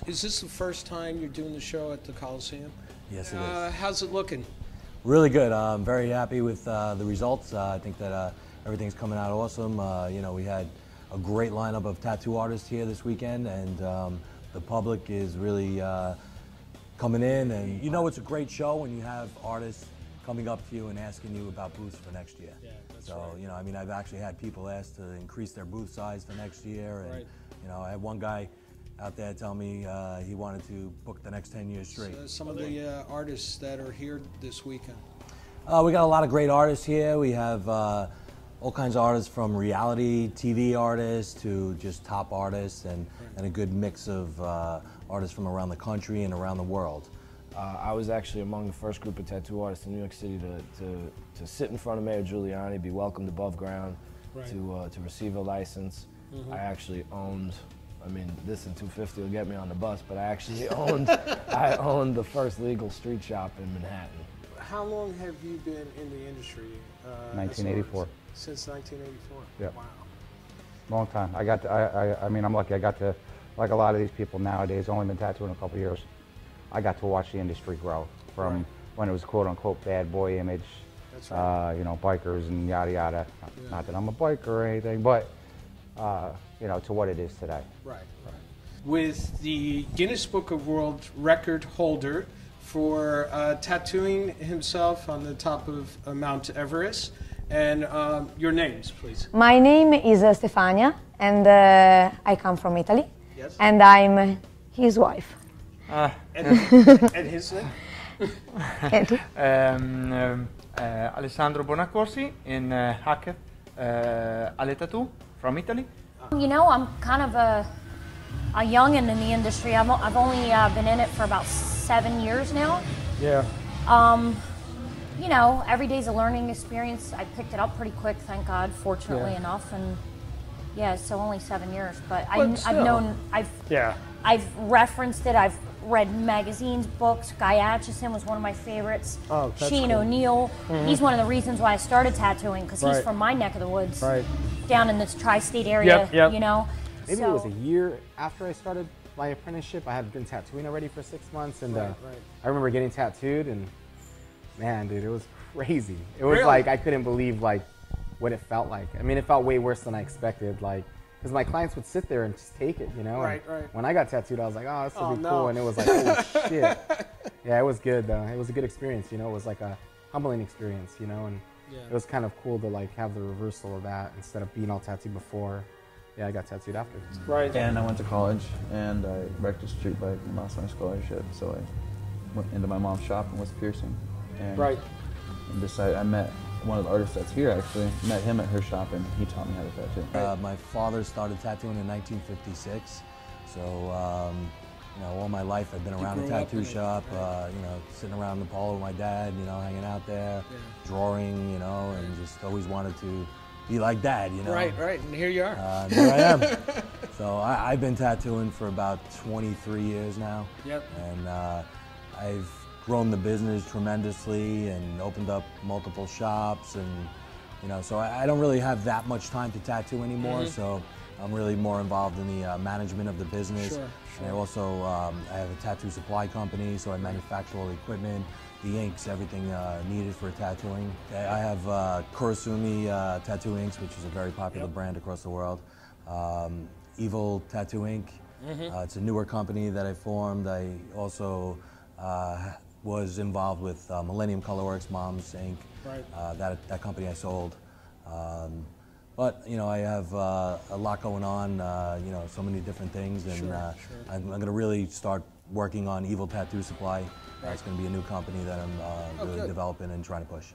is this the first time you're doing the show at the Coliseum? Yes, it is. How's it looking? Really good. I'm very happy with the results. I think that everything's coming out awesome. You know, we had a great lineup of tattoo artists here this weekend, and the public is really coming in. And you know, it's a great show when you have artists coming up to you and asking you about booths for next year. Yeah, that's so, right. you know, I mean, I've actually had people ask to increase their booth size for next year. And, right. you know, I had one guy out there tell me he wanted to book the next 10 years straight. So some of the artists that are here this weekend. We got a lot of great artists here. We have all kinds of artists, from reality TV artists to just top artists, and a good mix of artists from around the country and around the world. I was actually among the first group of tattoo artists in New York City to sit in front of Mayor Giuliani, be welcomed above ground, to receive a license. I actually owned, I mean, this and 250 will get me on the bus, but I actually owned, I owned the first legal street shop in Manhattan. How long have you been in the industry? 1984. Since 1984? Yep. Wow. Long time. I mean, I'm lucky. I got to, like a lot of these people nowadays, only been tattooing a couple years. I got to watch the industry grow from when it was quote unquote bad boy image, That's right. you know, bikers and yada yada. Not that I'm a biker or anything, but you know, to what it is today. Right, right. With the Guinness Book of World Record holder for tattooing himself on the top of Mount Everest. And your names, please. My name is Stefania, and I come from Italy. Yes. And I'm his wife. And his name? Alessandro Bonaccorsi in Hackett Ale Tattoo from Italy. You know, I'm kind of a youngin' in the industry. I've only been in it for about 7 years now. Yeah. You know, every day's a learning experience. I picked it up pretty quick, thank God, fortunately enough. And yeah, so only 7 years. But I've referenced it. I've read magazines, books. Guy Atchison was one of my favorites. Oh, that's Sheen cool. O'Neill. He's one of the reasons why I started tattooing, because he's from my neck of the woods, down in this tri-state area. You know. Maybe it was a year after I started my apprenticeship. I had been tattooing already for 6 months, and I remember getting tattooed, and man, dude, it was crazy. It was like, I couldn't believe like what it felt like. I mean, it felt way worse than I expected, like, because my clients would sit there and just take it, you know? And when I got tattooed, I was like, oh, this will be cool, and it was like, oh shit. Yeah, it was good though. It was a good experience, you know? It was like a humbling experience, you know? And it was kind of cool to like have the reversal of that. Instead of being all tattooed before, yeah, I got tattooed after. And I went to college, and I wrecked a street bike and lost my scholarship, so I went into my mom's shop and was piercing. And and decided, I met one of the artists that's here actually, met him at her shop, and he taught me how to tattoo. My father started tattooing in 1956, so you know, all my life I've been around a tattoo shop, you know, sitting around the pole with my dad, you know, hanging out there, drawing, you know, and just always wanted to be like Dad, you know. Right, and here you are. And here I am. So I've been tattooing for about 23 years now. Yep. And I've grown the business tremendously and opened up multiple shops, and you know, so I don't really have that much time to tattoo anymore. So I'm really more involved in the management of the business. And I also I have a tattoo supply company, so I manufacture all the equipment, the inks, everything needed for tattooing. I have Kurosumi Tattoo Inks, which is a very popular brand across the world. Evil Tattoo Ink. It's a newer company that I formed. I also was involved with Millennium Colorworks, Mom's Ink. That company I sold. But you know, I have a lot going on. You know, so many different things, and I'm going to really start working on Evil Tattoo Supply. It's going to be a new company that I'm really developing and trying to push.